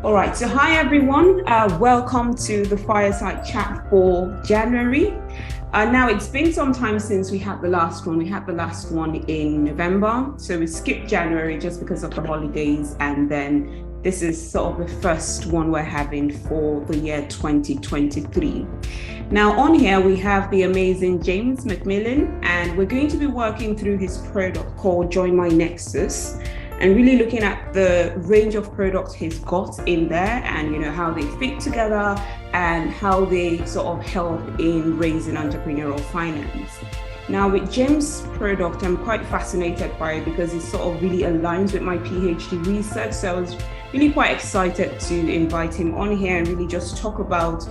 All right, so hi everyone. Welcome to the Fireside chat for January. Now it's been some time since we had the last one. We had the last one in November, so we skipped January just because of the holidays, and then this is sort of the first one we're having for the year 2023. Now on here we have the amazing James McMillian, and we're going to be working through his product called Join myNexus, and really looking at the range of products he's got in there, and how they fit together and how they sort of help in raising entrepreneurial finance. Now with James' product, I'm quite fascinated by it because it sort of really aligns with my PhD research. So I was really quite excited to invite him on here and really just talk about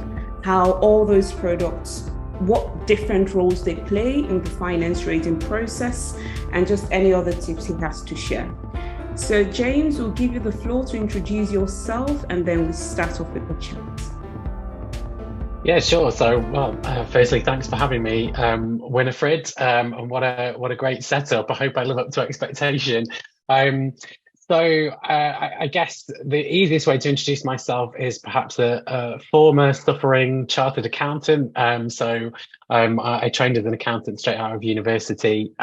how all those products, what different roles they play in the finance raising process, and just any other tips he has to share. So James, will give you the floor to introduce yourself, and then we start off with the chat. Yeah, sure. So, firstly, thanks for having me, Winifred. And what a great setup. I hope I live up to expectation. I guess the easiest way to introduce myself is perhaps a former suffering chartered accountant. I trained as an accountant straight out of university.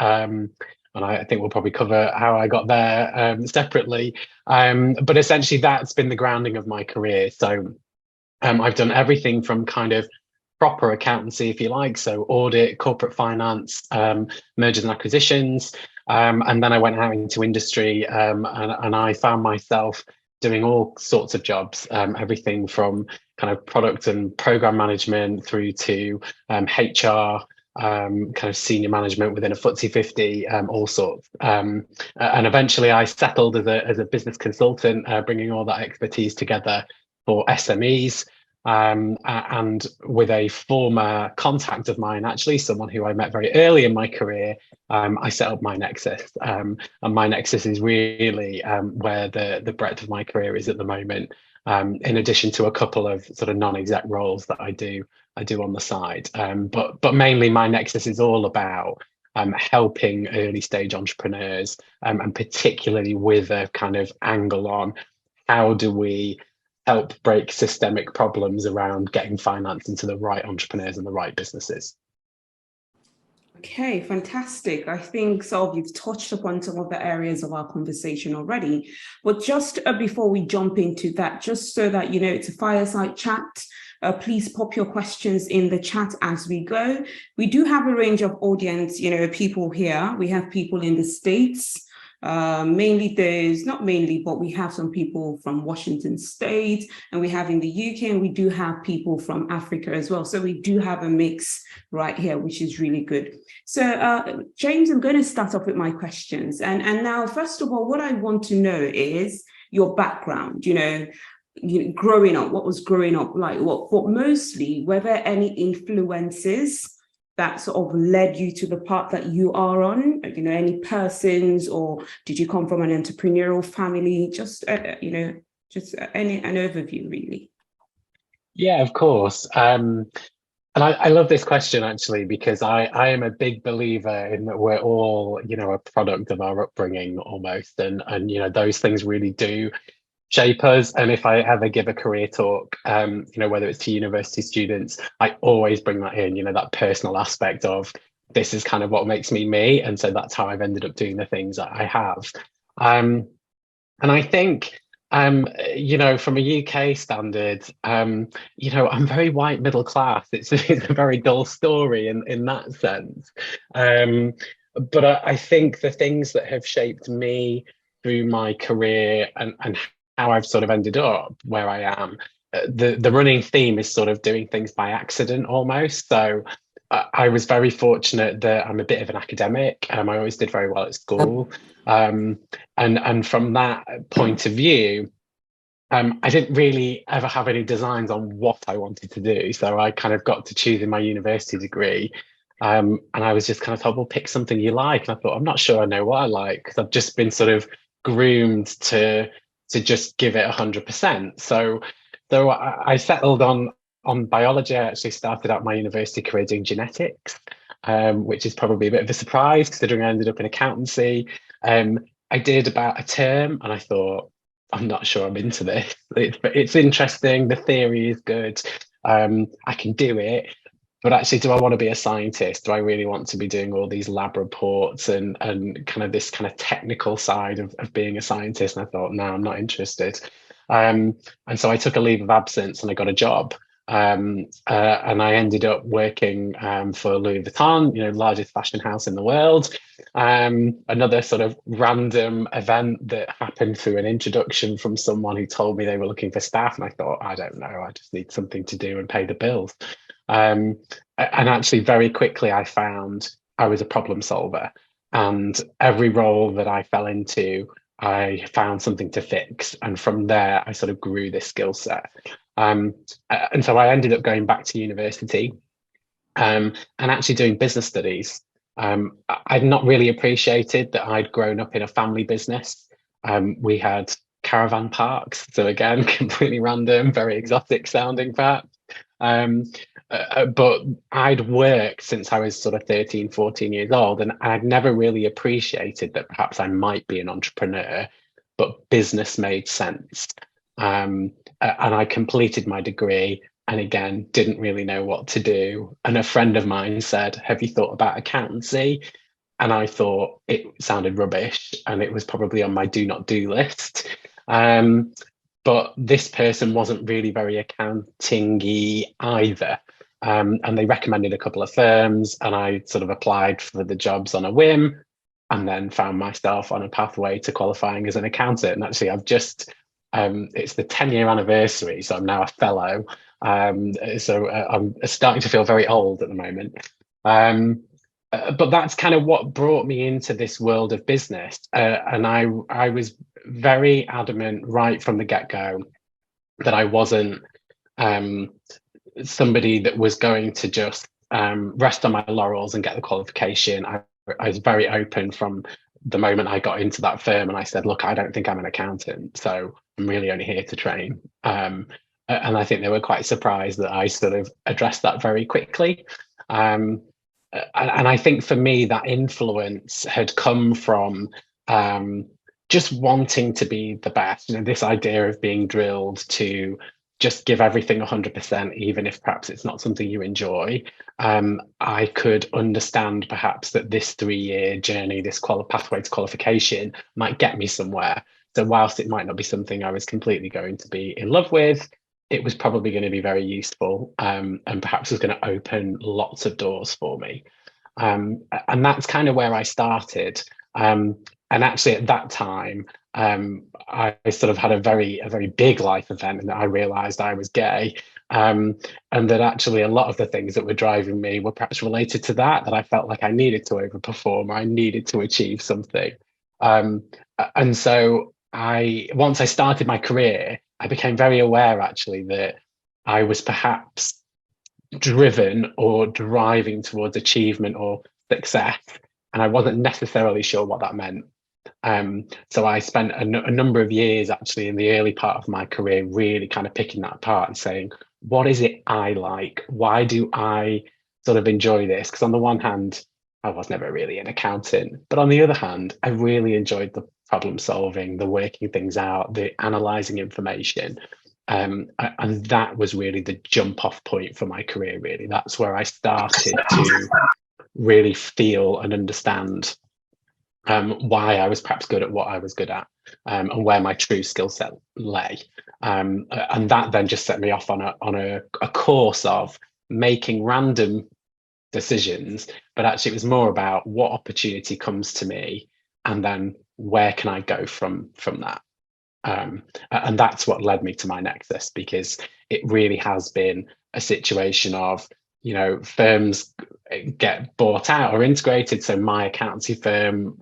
And I think we'll probably cover how I got there separately. But essentially, that's been the grounding of my career. So I've done everything from kind of proper accountancy, if you like, so audit, corporate finance, mergers and acquisitions. And then I went out into industry, and I found myself doing all sorts of jobs, everything from kind of product and program management through to HR, kind of senior management within a FTSE 50, all sorts. And eventually I settled as a business consultant, bringing all that expertise together for SMEs. And with a former contact of mine, actually, someone who I met very early in my career, I set up myNexus. And myNexus is really where the breadth of my career is at the moment, in addition to a couple of sort of non-exec roles that I do on the side. But mainly myNexus is all about helping early stage entrepreneurs, and particularly with a kind of angle on how do we help break systemic problems around getting finance into the right entrepreneurs and the right businesses. Okay, fantastic. I think you've touched upon some of the areas of our conversation already, but just before we jump into that, just so that it's a fireside chat, please pop your questions in the chat as we go. We do have a range of audience, people here. We have people in the States. Not mainly, but we have some people from Washington State, and we have in the UK, and we do have people from Africa as well. So we do have a mix right here, which is really good. So James, I'm going to start off with my questions. And now, first of all, what I want to know is your background, growing up. What was growing up like? What mostly, were there any influences that sort of led you to the path that you are on? Any persons, or did you come from an entrepreneurial family? Just an overview, really. Yeah, of course. And I love this question, actually, because I am a big believer in that we're all, a product of our upbringing almost. And those things really do shape us. And if I ever give a career talk, whether it's to university students, I always bring that in, that personal aspect of this is kind of what makes me. And so that's how I've ended up doing the things that I have. And I think, from a UK standard, I'm very white middle class. It's a very dull story in that sense. But I think the things that have shaped me through my career and how I've sort of ended up where I am, the running theme is sort of doing things by accident almost. So I was very fortunate that I'm a bit of an academic. I always did very well at school. And from that point of view, I didn't really ever have any designs on what I wanted to do. So I kind of got to choosing my university degree. And I was just kind of told, well, pick something you like. And I thought, I'm not sure I know what I like, because I've just been sort of groomed to just give it 100%. So I settled on biology. I actually started out my university career doing genetics, which is probably a bit of a surprise considering I ended up in accountancy. I did about a term and I thought, I'm not sure I'm into this. It's interesting. The theory is good. I can do it. But actually, do I want to be a scientist? Do I really want to be doing all these lab reports and kind of this kind of technical side of being a scientist? And I thought, no, I'm not interested. And so I took a leave of absence and I got a job. And I ended up working for Louis Vuitton, largest fashion house in the world. Another sort of random event that happened through an introduction from someone who told me they were looking for staff. And I thought, I don't know, I just need something to do and pay the bills. And actually, very quickly, I found I was a problem solver. And every role that I fell into, I found something to fix. And from there, I sort of grew this skill set. And so I ended up going back to university and actually doing business studies. I'd not really appreciated that I'd grown up in a family business. We had caravan parks. So again, completely random, very exotic sounding fact. But I'd worked since I was sort of 13, 14 years old, and I'd never really appreciated that perhaps I might be an entrepreneur, but business made sense. And I completed my degree and again, didn't really know what to do. And a friend of mine said, have you thought about accountancy? And I thought it sounded rubbish and it was probably on my do not do list. But this person wasn't really very accounting-y either. And they recommended a couple of firms and I sort of applied for the jobs on a whim and then found myself on a pathway to qualifying as an accountant. And actually, it's the 10-year anniversary, so I'm now a fellow. So I'm starting to feel very old at the moment. But that's kind of what brought me into this world of business. And I was very adamant right from the get-go that I wasn't somebody that was going to just rest on my laurels and get the qualification. I was very open from the moment I got into that firm, and I said, look, I don't think I'm an accountant, so I'm really only here to train. And I think they were quite surprised that I sort of addressed that very quickly. And I think for me, that influence had come from just wanting to be the best. This idea of being drilled to just give everything 100%, even if perhaps it's not something you enjoy. I could understand perhaps that this 3-year journey, this pathway to qualification might get me somewhere. So whilst it might not be something I was completely going to be in love with, it was probably going to be very useful and perhaps was going to open lots of doors for me. And that's kind of where I started. And actually at that time, I sort of had a very big life event, and I realized I was gay, and that actually a lot of the things that were driving me were perhaps related to that I felt like I needed to overperform, or I needed to achieve something. And so once I started my career, I became very aware actually that I was perhaps driven or driving towards achievement or success, and I wasn't necessarily sure what that meant. So I spent a number of years actually in the early part of my career really kind of picking that apart and saying, what is it I like? Why do I sort of enjoy this? Because on the one hand, I was never really an accountant, but on the other hand, I really enjoyed the problem solving, the working things out, the analyzing information. And that was really the jump off point for my career, really. That's where I started to really feel and understand why I was perhaps good at what I was good at, and where my true skill set lay. And that then just set me off on a course of making random decisions, but actually it was more about what opportunity comes to me and then where can I go from that. And that's what led me to myNexus, because it really has been a situation of, firms get bought out or integrated. So my accountancy firm,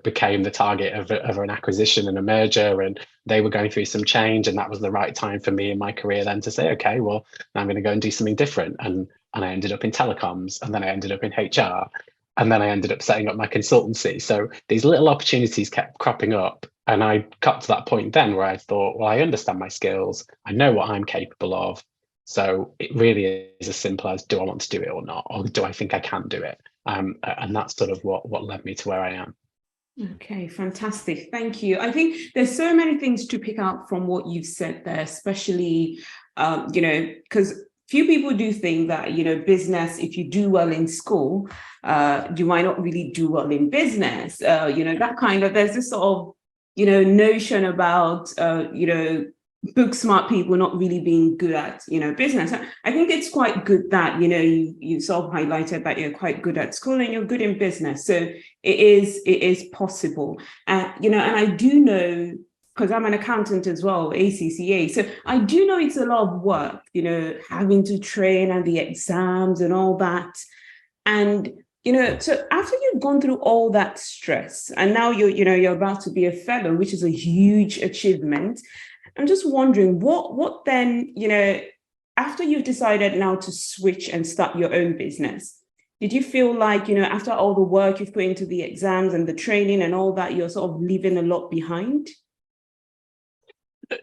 became the target of an acquisition and a merger, and they were going through some change. And that was the right time for me in my career then to say, okay, well, I'm going to go and do something different. And I ended up in telecoms, and then I ended up in HR, and then I ended up setting up my consultancy. So these little opportunities kept cropping up. And I got to that point then where I thought, well, I understand my skills. I know what I'm capable of. So it really is as simple as, do I want to do it or not? Or do I think I can do it? And that's sort of what led me to where I am. Okay, fantastic. Thank you. I think there's so many things to pick out from what you've said there, especially, because few people do think that, business, if you do well in school, you might not really do well in business. That kind of, there's this sort of, notion about, book smart people not really being good at, business. I think it's quite good that, you sort of highlighted that you're quite good at school and you're good in business. So it is possible. And I do know, because I'm an accountant as well, ACCA. So I do know it's a lot of work, having to train and the exams and all that. And, so after you've gone through all that stress and now you're about to be a fellow, which is a huge achievement. I'm just wondering what then, after you've decided now to switch and start your own business, did you feel like, after all the work you've put into the exams and the training and all that, you're sort of leaving a lot behind?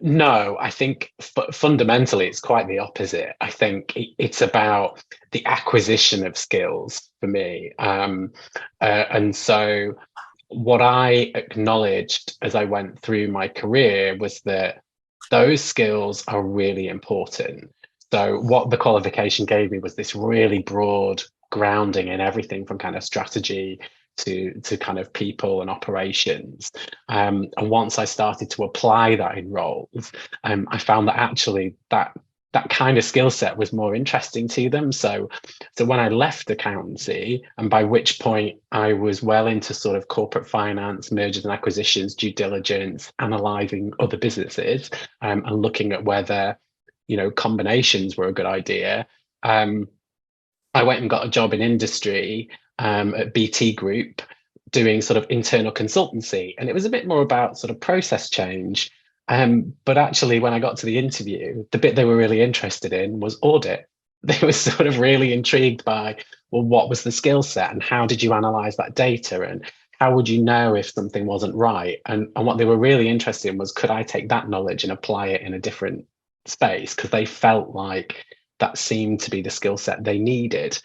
No, I think fundamentally it's quite the opposite. I think it's about the acquisition of skills for me. And so what I acknowledged as I went through my career was that those skills are really important. So what the qualification gave me was this really broad grounding in everything from kind of strategy to kind of people and operations. And once I started to apply that in roles, I found that actually that kind of skill set was more interesting to them. So when I left accountancy, and by which point I was well into sort of corporate finance, mergers and acquisitions, due diligence, analysing other businesses, and looking at whether, combinations were a good idea. I went and got a job in industry at BT Group doing sort of internal consultancy. And it was a bit more about sort of process change. But actually, when I got to the interview, the bit they were really interested in was audit. They were sort of really intrigued by, well, what was the skill set and how did you analyze that data? And how would you know if something wasn't right? And what they were really interested in was, could I take that knowledge and apply it in a different space? Because they felt like that seemed to be the skill set they needed.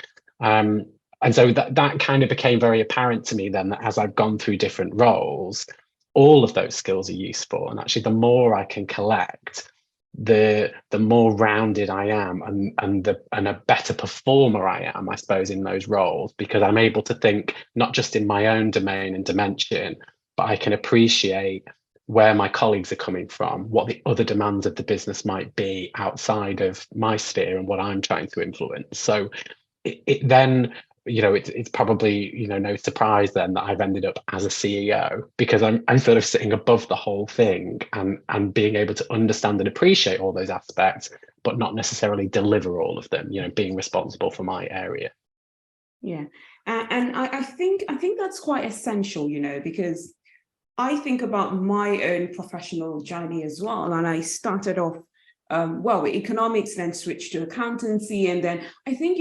And so that kind of became very apparent to me then, that as I've gone through different roles, all of those skills are useful. And actually, the more I can collect, the more rounded I am and a better performer I am, I suppose, in those roles, because I'm able to think not just in my own domain and dimension, but I can appreciate where my colleagues are coming from, what the other demands of the business might be outside of my sphere and what I'm trying to influence. So it then, it's probably, no surprise then that I've ended up as a CEO, because I'm sort of sitting above the whole thing and being able to understand and appreciate all those aspects, but not necessarily deliver all of them, being responsible for my area. Yeah. And I think that's quite essential, because I think about my own professional journey as well. And I started off, with economics, then switched to accountancy. And then I think,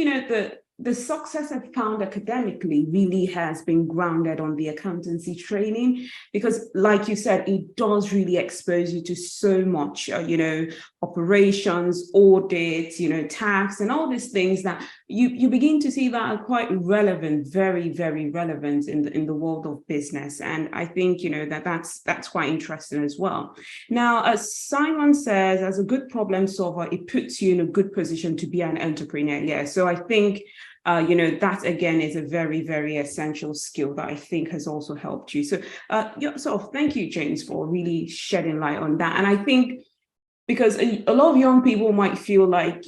the success I've found academically really has been grounded on the accountancy training, because like you said, it does really expose you to so much, operations, audits, tax and all these things that you begin to see that are quite relevant, very, very relevant in the world of business. And I think, that's quite interesting as well. Now, as Simon says, as a good problem solver, it puts you in a good position to be an entrepreneur. Yeah. So I think that again is a very, very essential skill that I think has also helped you. So, thank you, James, for really shedding light on that. And I think because a lot of young people might feel like,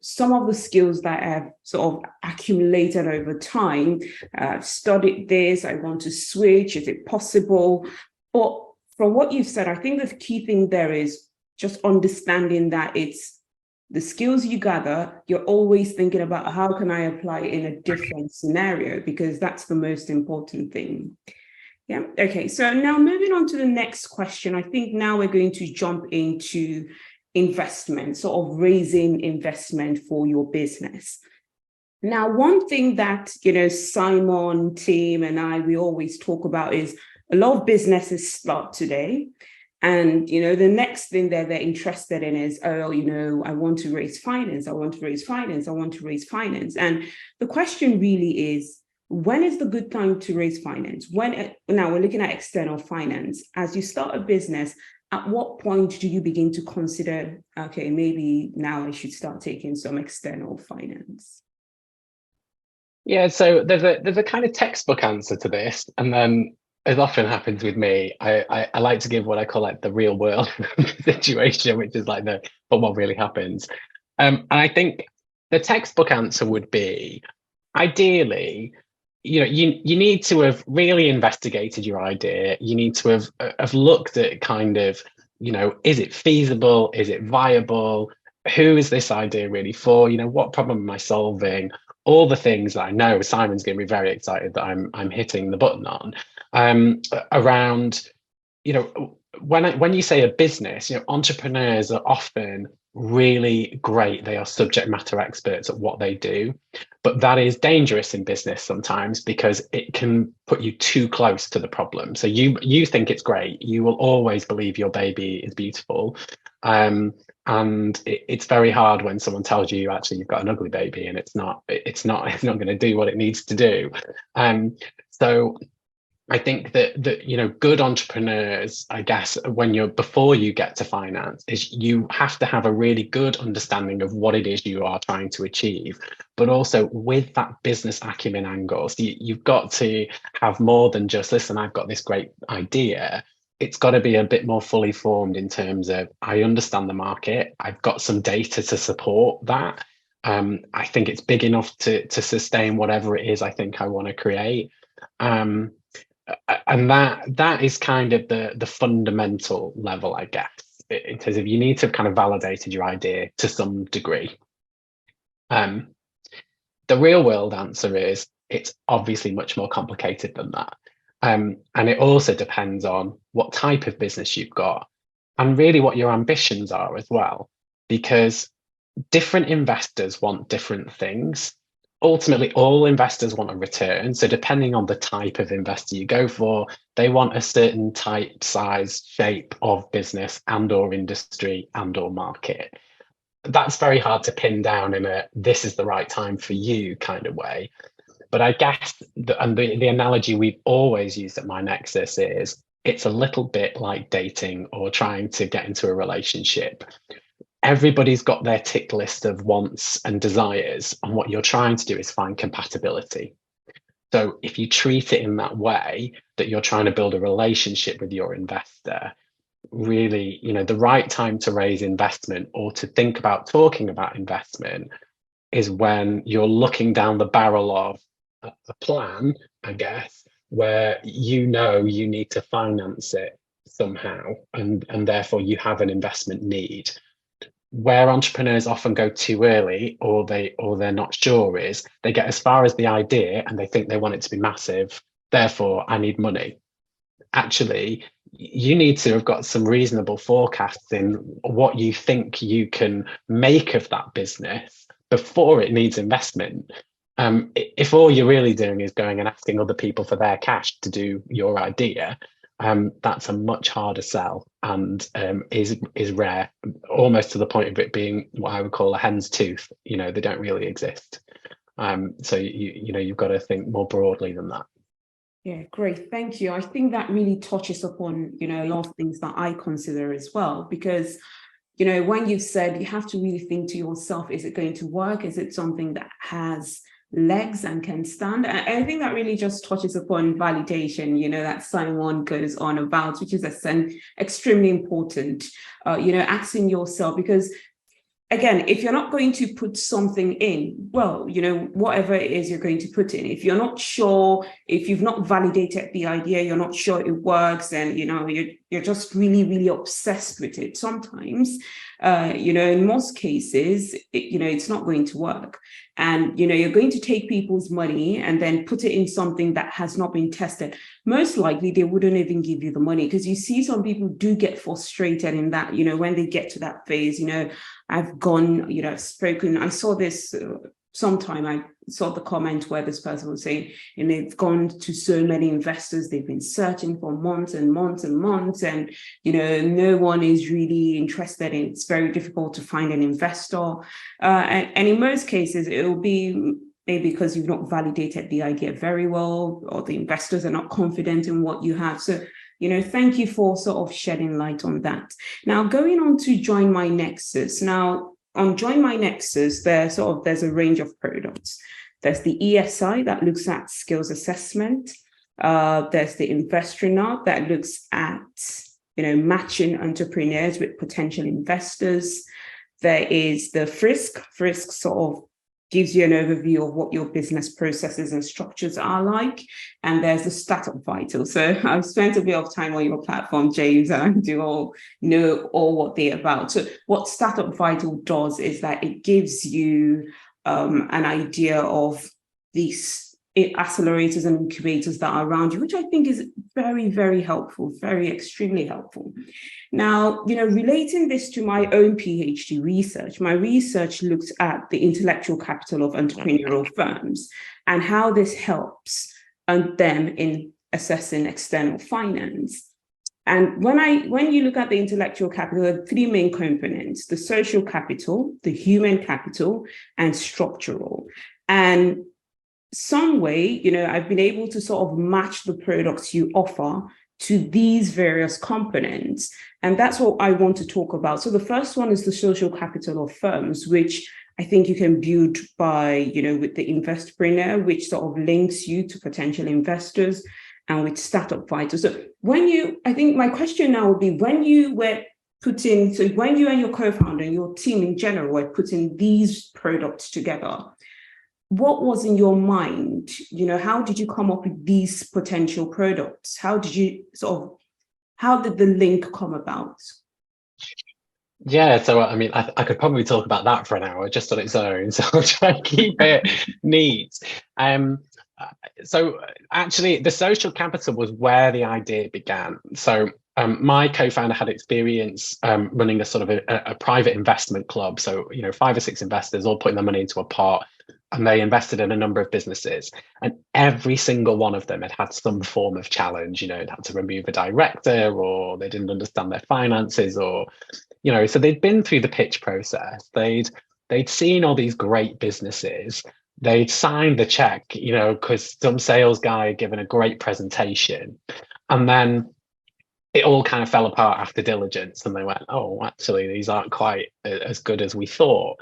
some of the skills that I've sort of accumulated over time, I've studied this, I want to switch, is it possible? But from what you've said, I think the key thing there is just understanding that it's the skills you gather, you're always thinking about how can I apply it in a different scenario, because that's the most important thing. Yeah. Okay. So now moving on to the next question, I think now we're going to jump into investment, sort of raising investment for your business. Now, one thing that, Simon, Tim, and we always talk about is a lot of businesses start today. And, the next thing that they're interested in is, I want to raise finance. I want to raise finance. I want to raise finance. And the question really is, when is the good time to raise finance? Now we're looking at external finance. As you start a business, at what point do you begin to consider, okay, maybe now I should start taking some external finance? Yeah, so there's a kind of textbook answer to this, and then as often happens with me, I like to give what I call like the real world situation, which is like but what really happens. And I think the textbook answer would be ideally, you need to have really investigated your idea. You need to have looked at kind of, is it feasible? Is it viable? Who is this idea really for? What problem am I solving? All the things that I know Simon's going to be very excited that I'm hitting the button on around, when you say a business, entrepreneurs are often really great. They are subject matter experts at what they do, but that is dangerous in business sometimes because it can put you too close to the problem. So you think it's great. You will always believe your baby is beautiful. And it's very hard when someone tells you actually you've got an ugly baby and it's not going to do what it needs to do. So I think that good entrepreneurs, I guess, before you get to finance, is you have to have a really good understanding of what it is you are trying to achieve, but also with that business acumen angle. So you've got to have more than just, listen, I've got this great idea. It's got to be a bit more fully formed in terms of, I understand the market, I've got some data to support that. I think it's big enough to sustain whatever it is I think I want to create. And that is kind of the fundamental level, I guess, in terms of you need to have kind of validated your idea to some degree. The real world answer is it's obviously much more complicated than that. And it also depends on what type of business you've got and really what your ambitions are as well, because different investors want different things. Ultimately, all investors want a return. So depending on the type of investor you go for, they want a certain type, size, shape of business and or industry and or market. That's very hard to pin down in this is the right time for you kind of way. But I guess the analogy we've always used at myNexus is it's a little bit like dating or trying to get into a relationship. Everybody's got their tick list of wants and desires, and what you're trying to do is find compatibility. So if you treat it in that way, that you're trying to build a relationship with your investor, really, the right time to raise investment or to think about talking about investment is when you're looking down the barrel of a plan, I guess, where you need to finance it somehow, and therefore you have an investment need. Where entrepreneurs often go too early or they're not sure is they get as far as the idea and they think they want it to be massive, therefore I need money. Actually, you need to have got some reasonable forecasts in what you think you can make of that business before it needs investment. If all you're really doing is going and asking other people for their cash to do your idea, that's a much harder sell and is rare, almost to the point of it being what I would call a hen's tooth. They don't really exist. So you've got to think more broadly than that. Yeah, great. Thank you. I think that really touches upon, a lot of things that I consider as well, because, when you've said you have to really think to yourself, is it going to work? Is it something that has legs and can stand? And I think that really just touches upon validation, that Simon goes on about, which is extremely important, asking yourself, because again, if you're not going to put something in, well, whatever it is you're going to put in, if you're not sure, if you've not validated the idea, you're not sure it works, and you're just really, really obsessed with it. Sometimes, in most cases, it's not going to work. And, you're going to take people's money and then put it in something that has not been tested. Most likely, they wouldn't even give you the money, because you see some people do get frustrated in that, when they get to that phase, I've gone, spoken. I saw this sometime. I saw the comment where this person was saying, they've gone to so many investors, they've been searching for months and months and months, and no one is really interested it's very difficult to find an investor. And in most cases, it will be maybe because you've not validated the idea very well, or the investors are not confident in what you have. So, thank you for sort of shedding light on that. Now, going on to Join myNexus. Now, on Join myNexus, there's a range of products. There's the ESI that looks at skills assessment. There's the Investrina that looks at matching entrepreneurs with potential investors. There is the Frisk. Frisk sort of gives you an overview of what your business processes and structures are like. And there's the Startup Vital. So I've spent a bit of time on your platform, James, and I do all know all what they're about. So what Startup Vital does is that it gives you an idea of these accelerators and incubators that are around you, which I think is very, very helpful, very extremely helpful. Now, relating this to my own PhD research, my research looked at the intellectual capital of entrepreneurial firms and how this helps them in assessing external finance. And when you look at the intellectual capital, there are three main components: the social capital, the human capital, and structural. And some way, I've been able to sort of match the products you offer to these various components. And that's what I want to talk about. So the first one is the social capital of firms, which I think you can build by, with the Investpreneur, which sort of links you to potential investors, and with Startup Vital. So I think my question now would be, when you and your co-founder and your team in general were putting these products together, what was in your mind? How did you come up with these potential products? How did the link come about? Yeah, so I mean, I could probably talk about that for an hour just on its own, so I'll try and keep it neat. So actually, the social capital was where the idea began. So my co-founder had experience running a sort of a private investment club. So 5 or 6 investors all putting their money into a pot, and they invested in a number of businesses, and every single one of them had some form of challenge. It had to remove a director, or they didn't understand their finances, or so they'd been through the pitch process. They'd seen all these great businesses. They'd signed the check, because some sales guy had given a great presentation, and then it all kind of fell apart after diligence, and they went, oh, actually, these aren't quite as good as we thought.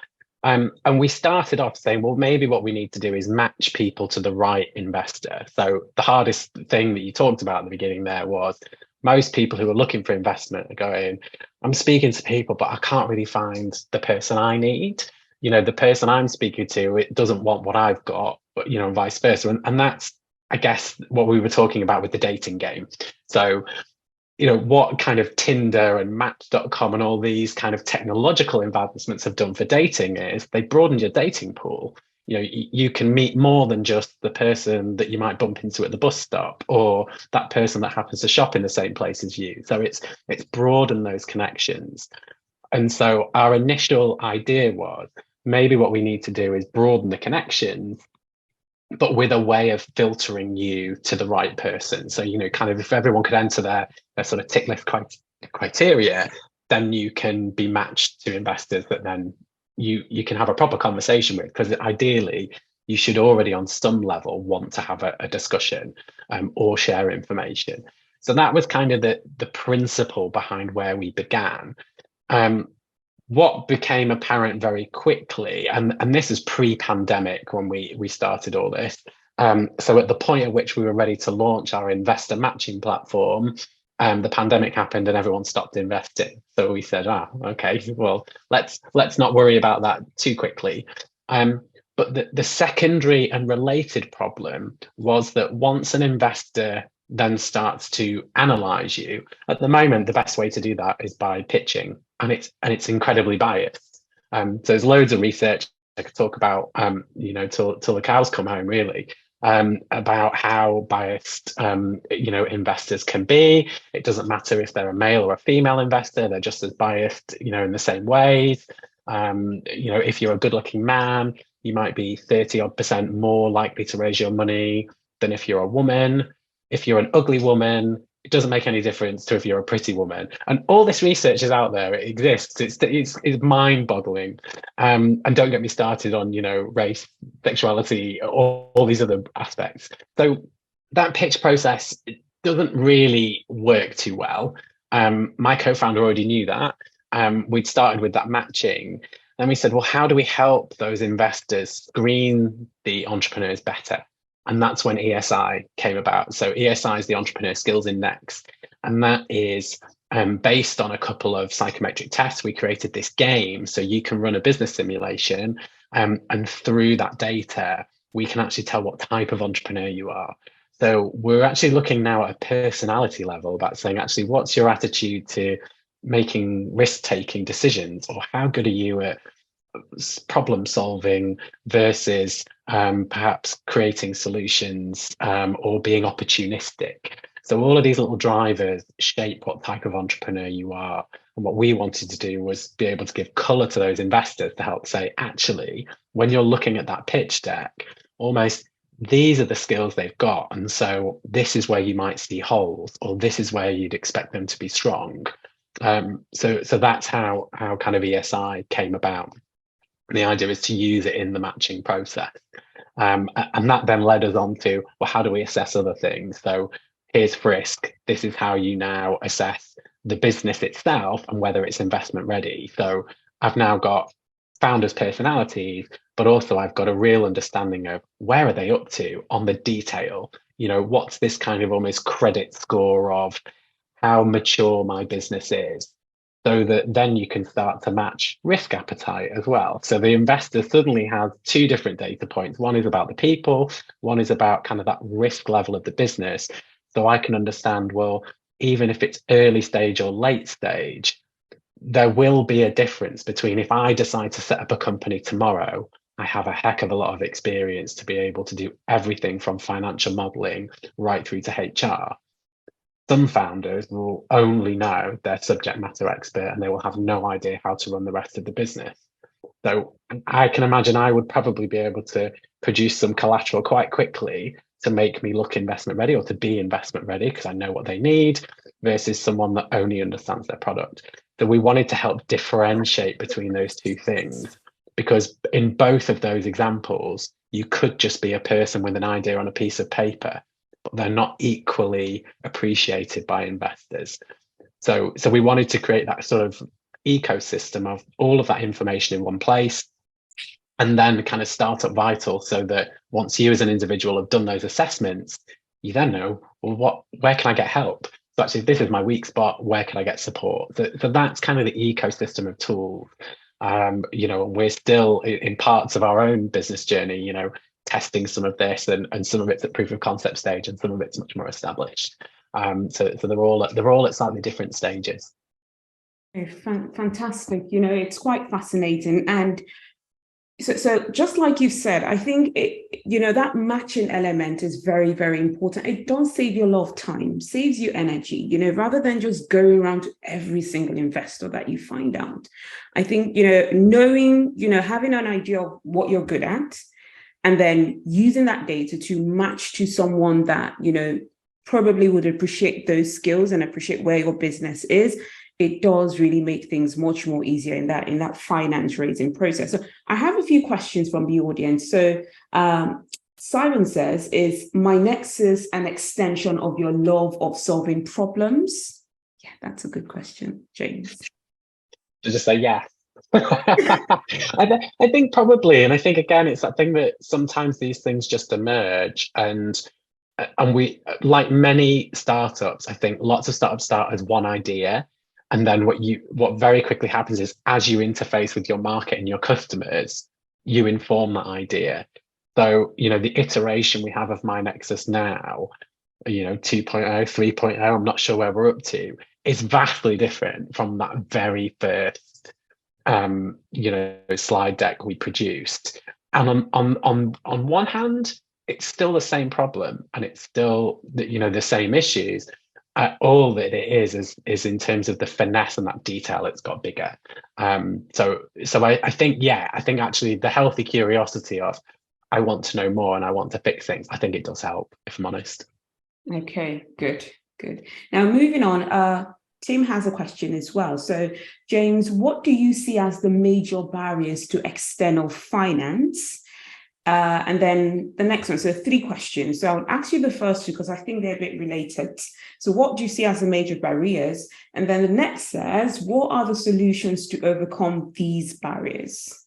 And we started off saying, well, maybe what we need to do is match people to the right investor. So the hardest thing that you talked about at the beginning there was most people who are looking for investment are going, I'm speaking to people, but I can't really find the person I need. The person I'm speaking to, it doesn't want what I've got, but, vice versa. And that's, I guess, what we were talking about with the dating game. So what kind of Tinder and Match.com and all these kind of technological advancements have done for dating is they broadened your dating pool. You can meet more than just the person that you might bump into at the bus stop, or that person that happens to shop in the same place as you. So it's broadened those connections. And so our initial idea was, maybe what we need to do is broaden the connections, but with a way of filtering you to the right person. So, kind of if everyone could enter their sort of tick list criteria, then you can be matched to investors that then you can have a proper conversation with, because ideally you should already on some level want to have a discussion or share information. So that was kind of the principle behind where we began. What became apparent very quickly, and this is pre-pandemic when we started all this. So at the point at which we were ready to launch our investor matching platform, the pandemic happened and everyone stopped investing. So we said, okay, well, let's not worry about that too quickly. But the secondary and related problem was that once an investor then starts to analyze you, at the moment, the best way to do that is by pitching, and it's incredibly biased. So there's loads of research I could talk about, till the cows come home, really, about how biased, investors can be. It doesn't matter if they're a male or a female investor; they're just as biased, in the same ways. If you're a good-looking man, you might be 30% more likely to raise your money than if you're a woman. If you're an ugly woman, it doesn't make any difference to if you're a pretty woman. And all this research is out there. It exists. It's mind-boggling. And don't get me started on, race, sexuality, all these other aspects. So that pitch process doesn't really work too well. My co-founder already knew that. We'd started with that matching. Then we said, well, how do we help those investors screen the entrepreneurs better? And that's when ESI came about. So ESI is the Entrepreneur Skills Index. And that is based on a couple of psychometric tests. We created this game so you can run a business simulation. And through that data, we can actually tell what type of entrepreneur you are. So we're actually looking now at a personality level about saying, actually, what's your attitude to making risk-taking decisions, or how good are you at problem solving versus perhaps creating solutions or being opportunistic. So all of these little drivers shape what type of entrepreneur you are. And what we wanted to do was be able to give color to those investors to help say, actually, when you're looking at that pitch deck, almost these are the skills they've got. And so this is where you might see holes, or this is where you'd expect them to be strong. So that's how kind of ESI came about. The idea is to use it in the matching process. And that then led us on to, well, how do we assess other things? So here's Frisk. This is how you now assess the business itself and whether it's investment ready. So I've now got founders' personalities, but also I've got a real understanding of where are they up to on the detail. What's this kind of almost credit score of how mature my business is, so that then you can start to match risk appetite as well. So the investor suddenly has two different data points. One is about the people, one is about kind of that risk level of the business. So I can understand, well, even if it's early stage or late stage, there will be a difference between if I decide to set up a company tomorrow, I have a heck of a lot of experience to be able to do everything from financial modeling right through to HR. Some founders will only know their subject matter expert and they will have no idea how to run the rest of the business. So I can imagine I would probably be able to produce some collateral quite quickly to make me look investment ready, or to be investment ready, because I know what they need, versus someone that only understands their product. So we wanted to help differentiate between those two things, because in both of those examples, you could just be a person with an idea on a piece of paper, but they're not equally appreciated by investors. So we wanted to create that sort of ecosystem of all of that information in one place, and then kind of start up Vital, so that once you as an individual have done those assessments, you then know, well, where can I get help? So actually, this is my weak spot, where can I get support? So that's kind of the ecosystem of tools. We're still in parts of our own business journey, testing some of this, and some of it's at proof of concept stage, and some of it's much more established. So they're all at slightly different stages. Fantastic. It's quite fascinating. And so just like you said, I think that matching element is very, very important. It does save you a lot of time, saves you energy, rather than just going around to every single investor that you find out. I think, knowing, having an idea of what you're good at, and then using that data to match to someone that, probably would appreciate those skills and appreciate where your business is, it does really make things much more easier in that finance raising process. So I have a few questions from the audience. So Simon says, is myNexus an extension of your love of solving problems? Yeah, that's a good question, James. To just say yes. I think probably, and I think again, it's that thing that sometimes these things just emerge, and we, like many startups, I think lots of startups start as one idea, and then what very quickly happens is, as you interface with your market and your customers, you inform that idea. So the iteration we have of myNexus now, 2.0, 3.0, I'm not sure where we're up to, is vastly different from that very first slide deck we produced. And on one hand, it's still the same problem, and it's still the same issues. All that it is in terms of the finesse and that detail, it's got bigger. So I think actually the healthy curiosity of, I want to know more and I want to fix things, I think it does help, if I'm honest. Okay, good. Good. Now, moving on, Tim has a question as well. So, James, what do you see as the major barriers to external finance? And then the next one, so 3 questions. So I'll ask you the first 2 because I think they're a bit related. So what do you see as the major barriers? And then the next says, what are the solutions to overcome these barriers?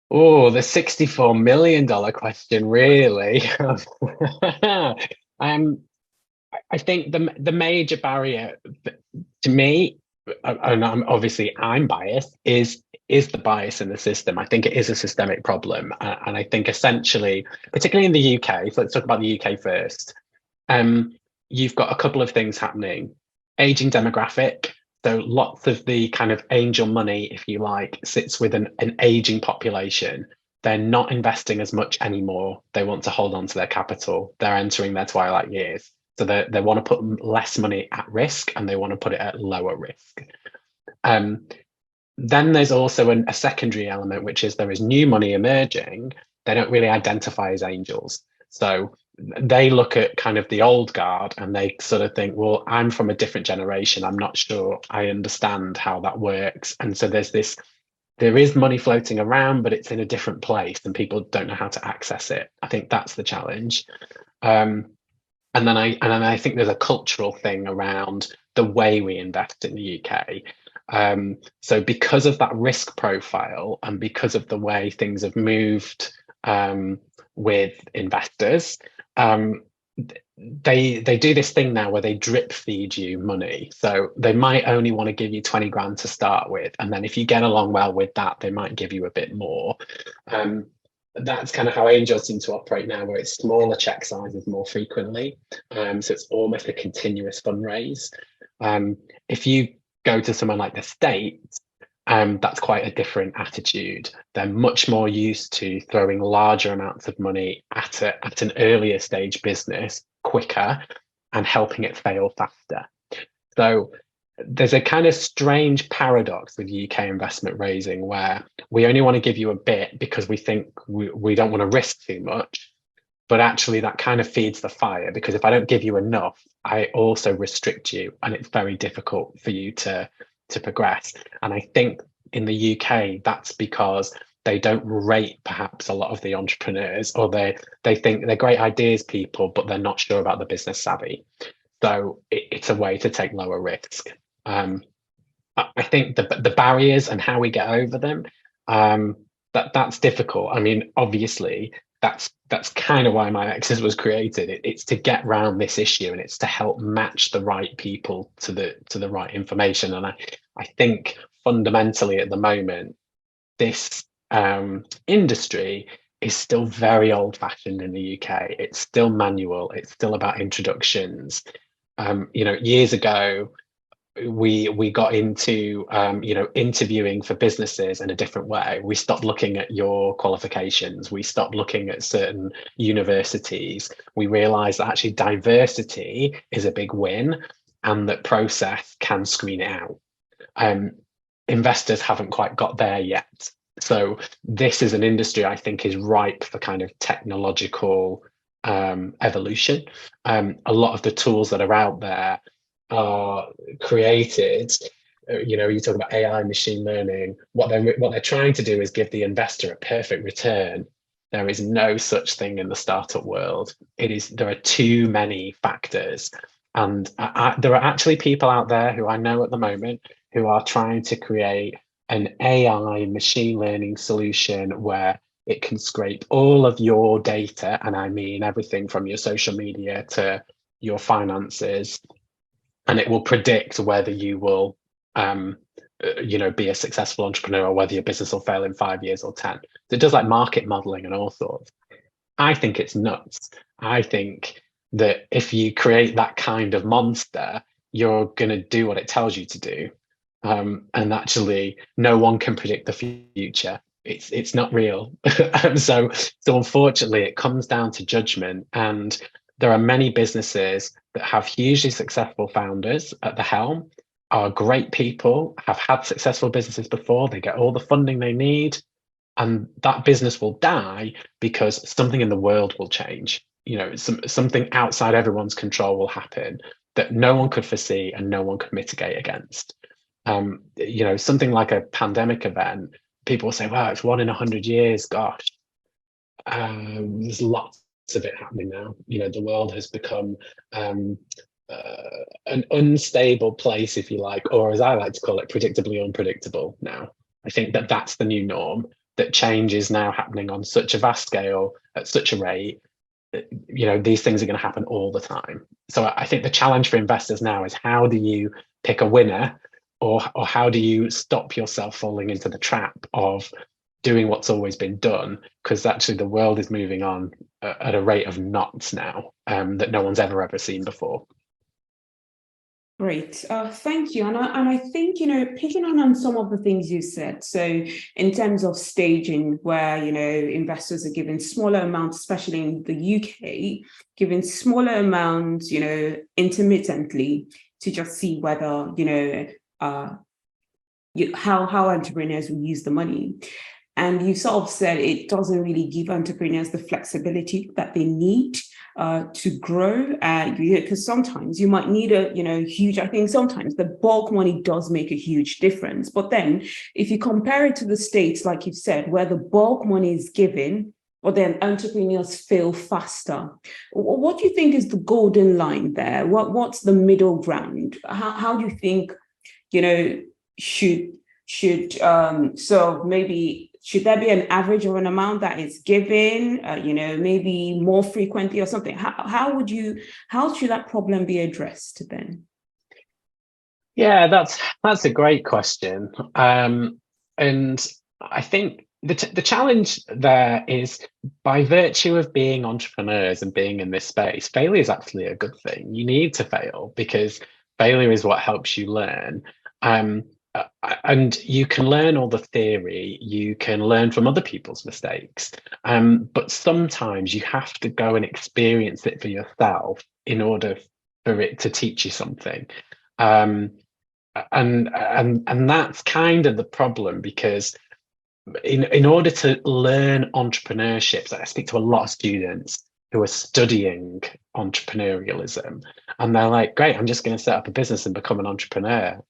Oh, the $64 million question, really. I think the major barrier to me, and obviously I'm biased, is the bias in the system. I think it is a systemic problem, and I think essentially, particularly in the UK, so let's talk about the UK first. You've got a couple of things happening: aging demographic. So lots of the kind of angel money, if you like, sits with an aging population. They're not investing as much anymore. They want to hold on to their capital. They're entering their twilight years. So they want to put less money at risk and they want to put it at lower risk. Then there's also a secondary element, which is there is new money emerging. They don't really identify as angels. So they look at kind of the old guard and they sort of think, well, I'm from a different generation. I'm not sure I understand how that works. And so there is money floating around, but it's in a different place and people don't know how to access it. I think that's the challenge. And then I think there's a cultural thing around the way we invest in the UK. So because of that risk profile and because of the way things have moved with investors, they do this thing now where they drip feed you money. So they might only want to give you 20 grand to start with. And then if you get along well with that, they might give you a bit more. That's kind of how angels seem to operate now, where it's smaller check sizes more frequently. So it's almost a continuous fundraise. If you go to someone like the States, that's quite a different attitude. They're much more used to throwing larger amounts of money at an earlier stage business quicker and helping it fail faster. So there's a kind of strange paradox with UK investment raising where we only want to give you a bit because we think we don't want to risk too much. But actually that kind of feeds the fire, because if I don't give you enough, I also restrict you and it's very difficult for you to progress. And I think in the UK, that's because they don't rate perhaps a lot of the entrepreneurs, or they think they're great ideas people, but they're not sure about the business savvy. So it's a way to take lower risk. I think the barriers and how we get over them, that's difficult. I mean, obviously, that's kind of why myNexus was created. It's to get around this issue and it's to help match the right people to the right information. And I think fundamentally at the moment, this industry is still very old-fashioned in the UK. It's still manual. It's still about introductions. Years ago, we got into interviewing for businesses in a different way. We stopped looking at your qualifications. We stopped looking at certain universities. We realized that actually diversity is a big win and that process can screen it out. Investors haven't quite got there yet. So this is an industry I think is ripe for kind of technological evolution. A lot of the tools that are out there are created. You talk about AI, machine learning. What they're trying to do is give the investor a perfect return. There is no such thing in the startup world. There are too many factors, and there are actually people out there who I know at the moment who are trying to create an AI machine learning solution where it can scrape all of your data, and I mean everything from your social media to your finances, and it will predict whether you will be a successful entrepreneur or whether your business will fail in 5 years or 10. So it does like market modeling and all sorts. I think it's nuts. I think that if you create that kind of monster, you're going to do what it tells you to do. And actually, no one can predict the future. It's not real. So unfortunately, it comes down to judgment. And there are many businesses that have hugely successful founders at the helm, are great people, have had successful businesses before, they get all the funding they need, and that business will die because something in the world will change. something outside everyone's control will happen that no one could foresee and no one could mitigate against. Something like a pandemic event, people will say, "Wow, it's 1 in 100 years." Gosh, there's lots of it happening now. The world has become an unstable place, if you like, or as I like to call it, predictably unpredictable now. I think that that's the new norm, that change is now happening on such a vast scale at such a rate. These things are going to happen all the time. So I think the challenge for investors now is, how do you pick a winner, or how do you stop yourself falling into the trap of doing what's always been done? Because actually the world is moving on at a rate of knots now, that no one's ever seen before. Great. Thank you. And I think, picking on some of the things you said. So in terms of staging, where, investors are given smaller amounts, especially in the UK, given smaller amounts, intermittently, to just see whether, how entrepreneurs will use the money. And you sort of said it doesn't really give entrepreneurs the flexibility that they need to grow. Because sometimes you might need a, huge, I think sometimes the bulk money does make a huge difference. But then if you compare it to the States, like you've said, where the bulk money is given, or then entrepreneurs fail faster. What do you think is the golden line there? What's the middle ground? How do you think, so maybe, should there be an average of an amount that is given, maybe more frequently or something? How should that problem be addressed then? Yeah, that's a great question. And I think the challenge there is, by virtue of being entrepreneurs and being in this space, failure is actually a good thing. You need to fail, because failure is what helps you learn. And you can learn all the theory, you can learn from other people's mistakes, but sometimes you have to go and experience it for yourself in order for it to teach you something. And that's kind of the problem, because in order to learn entrepreneurship, so I speak to a lot of students who are studying entrepreneurialism, and they're like, "Great, I'm just going to set up a business and become an entrepreneur."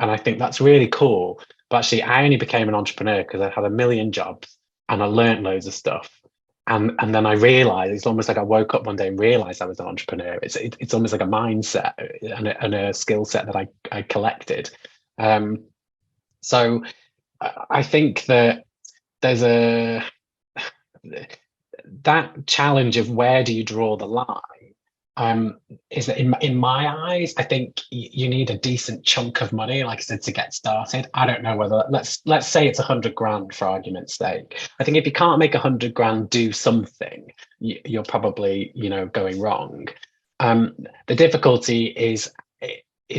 And I think that's really cool. But actually, I only became an entrepreneur because I had a million jobs and I learned loads of stuff. And then I realized, it's almost like I woke up one day and realized I was an entrepreneur. It's almost like a mindset and a skill set that I collected. So I think that there's that challenge of, where do you draw the line? Is that in my eyes, I think you need a decent chunk of money, like I said, to get started. I don't know whether, let's say it's 100 grand for argument's sake. I think if you can't make 100 grand do something, you're probably, going wrong. The difficulty is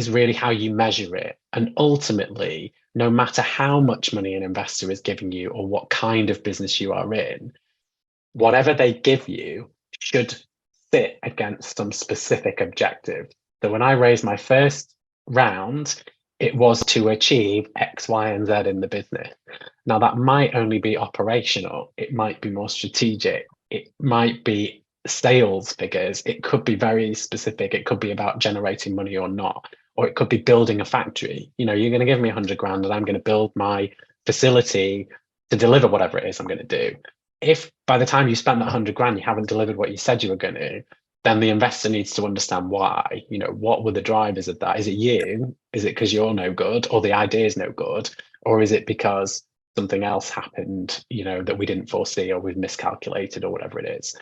really how you measure it. And ultimately, no matter how much money an investor is giving you, or what kind of business you are in, whatever they give you should fit against some specific objective. So when I raised my first round, it was to achieve X, Y, and Z in the business. Now, that might only be operational. It might be more strategic. It might be sales figures. It could be very specific. It could be about generating money or not. Or it could be building a factory. You're going to give me 100 grand and I'm going to build my facility to deliver whatever it is I'm going to do. If by the time you spend that 100 grand, you haven't delivered what you said you were going to, then the investor needs to understand why. What were the drivers of that? Is it you? Is it because you're no good, or the idea is no good? Or is it because something else happened, that we didn't foresee, or we've miscalculated, or whatever it is?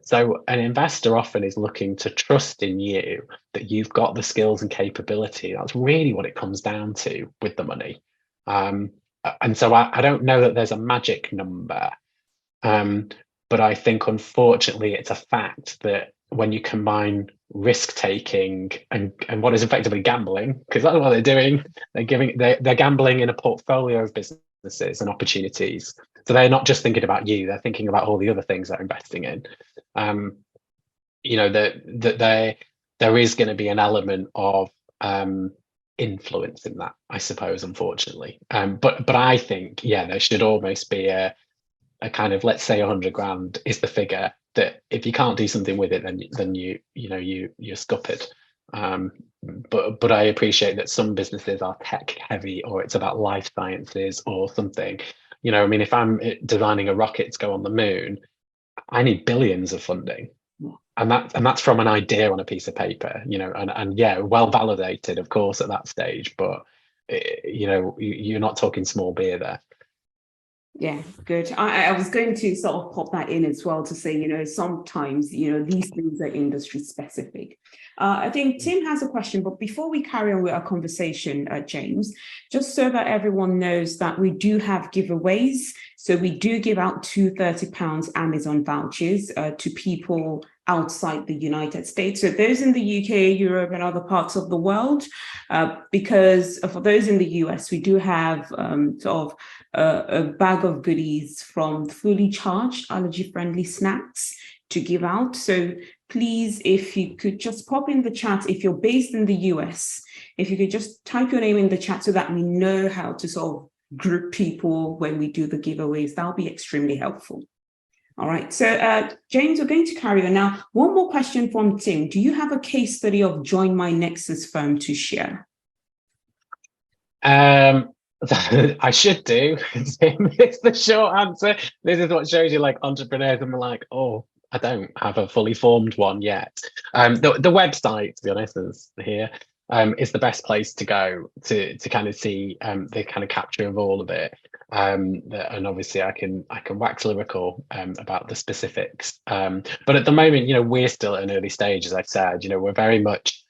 So an investor often is looking to trust in you, that you've got the skills and capability. That's really what it comes down to with the money. And so I don't know that there's a magic number. But I think, unfortunately, it's a fact that when you combine risk taking and what is effectively gambling, because that's what they're doing, they're gambling in a portfolio of businesses and opportunities. So they're not just thinking about you; they're thinking about all the other things they're investing in. That there is going to be an element of influence in that, I suppose, unfortunately. But I think, there should almost be a kind of, let's say 100 grand is the figure, that if you can't do something with it, then you're scuppered. But I appreciate that some businesses are tech heavy, or it's about life sciences or something. I mean, if I'm designing a rocket to go on the moon, I need billions of funding. And that's from an idea on a piece of paper, and yeah, well validated, of course, at that stage. But you're not talking small beer there. Yeah, good. I was going to sort of pop that in as well to say, sometimes, these things are industry specific. I think Tim has a question, but before we carry on with our conversation, James, just so that everyone knows that we do have giveaways. So we do give out two £30 Amazon vouchers to people outside the United States. So those in the UK, Europe, and other parts of the world, because for those in the US, we do have sort of a bag of goodies from fully charged allergy-friendly snacks to give out. So please, if you could just pop in the chat, if you're based in the US, if you could just type your name in the chat so that we know how to sort of group people when we do the giveaways, that'll be extremely helpful. All right, so James, we're going to carry on now. One more question from Tim. Do you have a case study of join myNexus firm to share? I should do. It's the short answer. This is what shows you like entrepreneurs, and we're like, oh, I don't have a fully formed one yet. The website, to be honest, is here. Is the best place to go to kind of see the kind of capture of all of it. And obviously I can wax lyrical about the specifics. But at the moment, we're still at an early stage, as I said. We're very much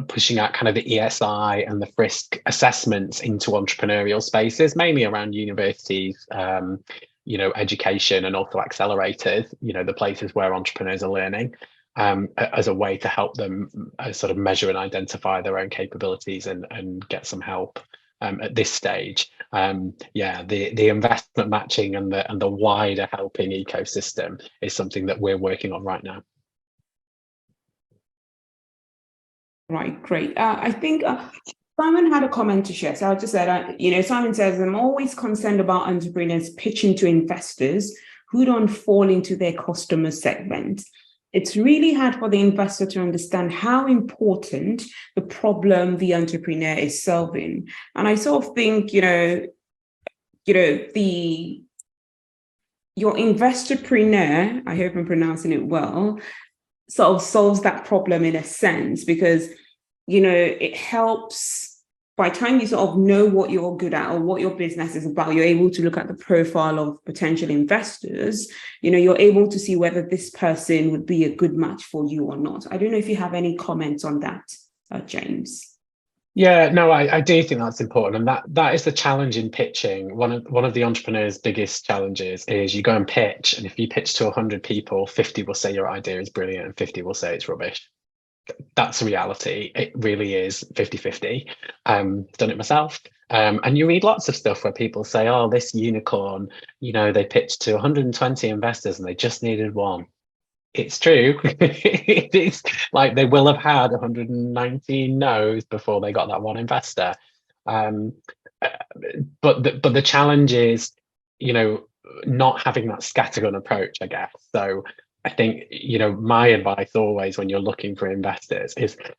pushing out kind of the ESI and the Frisk assessments into entrepreneurial spaces, mainly around universities, education, and also accelerators, the places where entrepreneurs are learning, as a way to help them sort of measure and identify their own capabilities and get some help at this stage. The investment matching and the wider helping ecosystem is something that we're working on right now. Right, great. I think Simon had a comment to share. So I just said, Simon says, I'm always concerned about entrepreneurs pitching to investors who don't fall into their customer segment. It's really hard for the investor to understand how important the problem the entrepreneur is solving. And I sort of think, your investorpreneur, I hope I'm pronouncing it well, sort of solves that problem in a sense, because, it helps. By the time you sort of know what you're good at or what your business is about, you're able to look at the profile of potential investors. You're able to see whether this person would be a good match for you or not. I don't know if you have any comments on that, James. Yeah, no, I do think that's important, and that is the challenge in pitching. One of the entrepreneur's biggest challenges is you go and pitch, and if you pitch to 100 people, 50 will say your idea is brilliant and 50 will say it's rubbish. That's reality. It really is 50-50. Done it myself. And you read lots of stuff where people say, oh, this unicorn, they pitched to 120 investors and they just needed one. It's true. It's like they will have had 119 no's before they got that one investor. But the challenge is, not having that scattergun approach, I guess. So I think, my advice always when you're looking for investors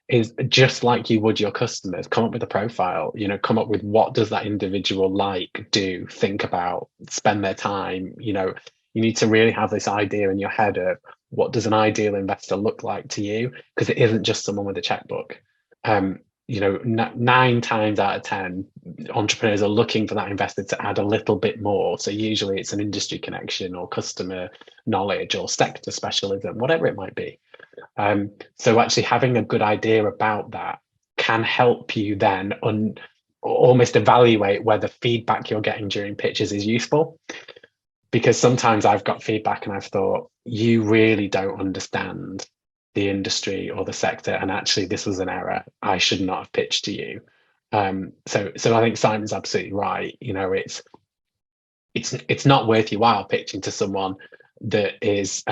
is just like you would your customers, come up with a profile, come up with what does that individual like, do, think about, spend their time. You need to really have this idea in your head of what does an ideal investor look like to you, because it isn't just someone with a checkbook. 9 times out of 10 entrepreneurs are looking for that investor to add a little bit more. So usually it's an industry connection or customer knowledge or sector specialism, whatever it might be. So actually having a good idea about that can help you then almost evaluate whether feedback you're getting during pitches is useful. Because sometimes I've got feedback and I've thought, you really don't understand the industry or the sector, and actually this was an error. I should not have pitched to you. So I think Simon's absolutely right. It's not worth your while pitching to someone that is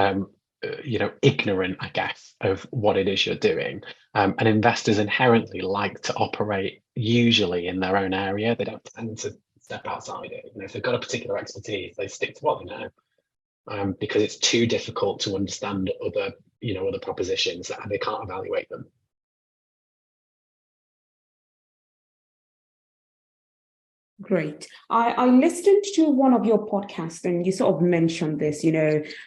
ignorant, I guess, of what it is you're doing. And investors inherently like to operate usually in their own area. They don't tend to step outside it. If they've got a particular expertise, they stick to what they know. because it's too difficult to understand other propositions that they can't evaluate them. Great. I listened to one of your podcasts and you sort of mentioned this,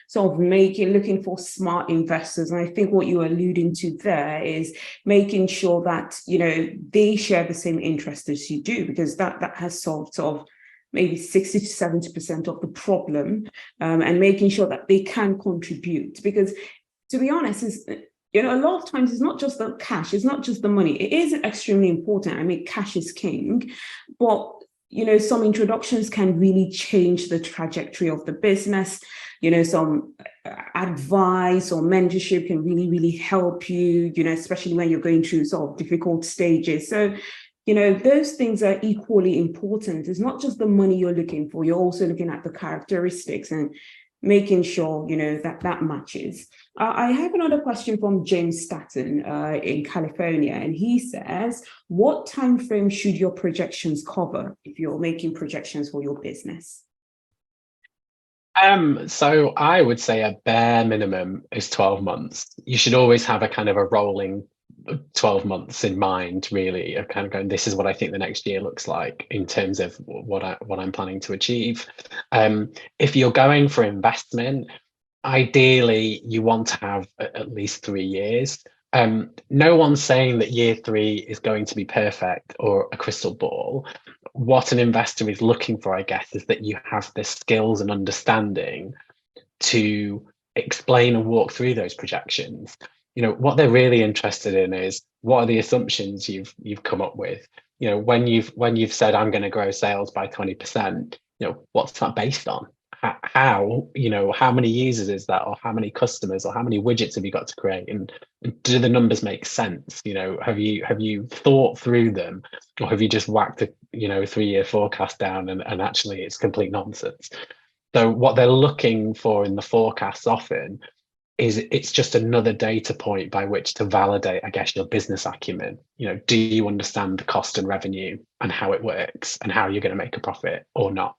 sort of looking for smart investors. And I think what you're alluding to there is making sure that, they share the same interest as you do, because that has solved sort of maybe 60 to 70% of the problem, and making sure that they can contribute. Because to be honest, a lot of times it's not just the cash, it's not just the money. It is extremely important. I mean, cash is king, but some introductions can really change the trajectory of the business. Some advice or mentorship can really, really help you, especially when you're going through sort of difficult stages. So, those things are equally important. It's not just the money you're looking for, you're also looking at the characteristics and making sure, that matches. I have another question from James Staton in California, and he says, what time frame should your projections cover if you're making projections for your business? So I would say a bare minimum is 12 months. You should always have a kind of a rolling 12 months in mind, really, of kind of going, this is what I think the next year looks like in terms of what I'm planning to achieve. If you're going for investment, ideally you want to have at least 3 years. No one's saying that year 3 is going to be perfect or a crystal ball. What an investor is looking for, I guess, is that you have the skills and understanding to explain and walk through those projections. What they're really interested in is, what are the assumptions you've come up with? When you've said, I'm going to grow sales by 20%, what's that based on? How many users is that, or how many customers, or how many widgets have you got to create, and do the numbers make sense? Have you thought through them, or have you just whacked a 3-year forecast down and actually it's complete nonsense? So what they're looking for in the forecasts often is, it's just another data point by which to validate, I guess, your business acumen. Do you understand the cost and revenue and how it works and how you're going to make a profit or not?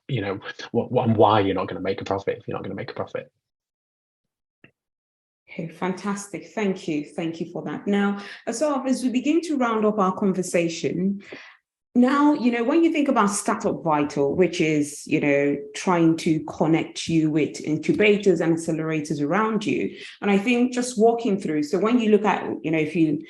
What and why you're not going to make a profit if you're not going to make a profit. Okay, fantastic. Thank you. Thank you for that. Now, as we begin to round up our conversation, now, when you think about Startup Vital, which is, trying to connect you with incubators and accelerators around you, and I think just walking through, so when you look at, if you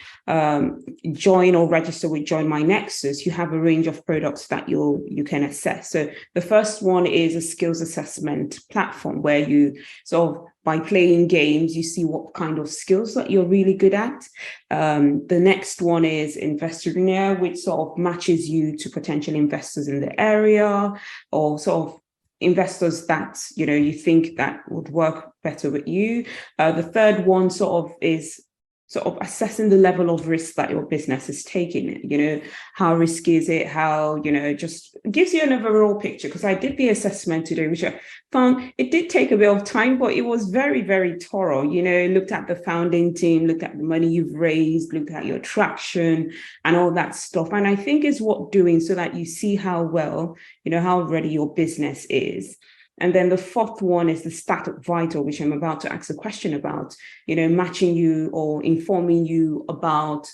join or register with Join myNexus, you have a range of products that you can assess. So the first one is a skills assessment platform where you sort of, by playing games, you see what kind of skills that you're really good at. The next one is Investorinaire, which sort of matches you to potential investors in the area, or sort of investors that, you think that would work better with you. The third one sort of is sort of assessing the level of risk that your business is taking. How risky is it? How, just gives you an overall picture. Because I did the assessment today, which I found it did take a bit of time, but it was very, very thorough. Looked at the founding team, looked at the money you've raised, looked at your traction and all that stuff. And I think is what doing, so that you see how well, how ready your business is. And then the fourth one is the Startup Vital, which I'm about to ask a question about, matching you or informing you about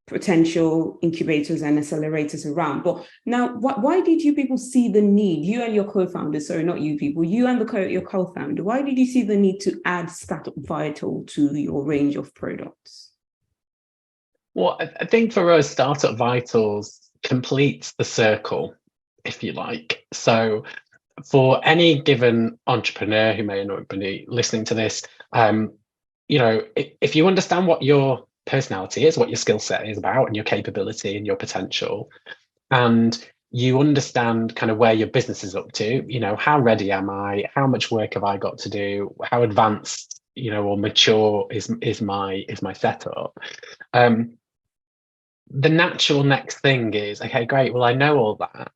potential incubators and accelerators around. But now, why did you people see the need, you and your co-founder, sorry, not you people, you and your co-founder, why did you see the need to add Startup Vital to your range of products? Well, I think for us, Startup Vitals completes the circle, if you like. So for any given entrepreneur who may not be listening to this, if you understand what your personality is, what your skill set is about, and your capability and your potential, and you understand kind of where your business is up to, how ready am I? How much work have I got to do? How advanced, or mature is my setup? The natural next thing is, okay, great. Well, I know all that.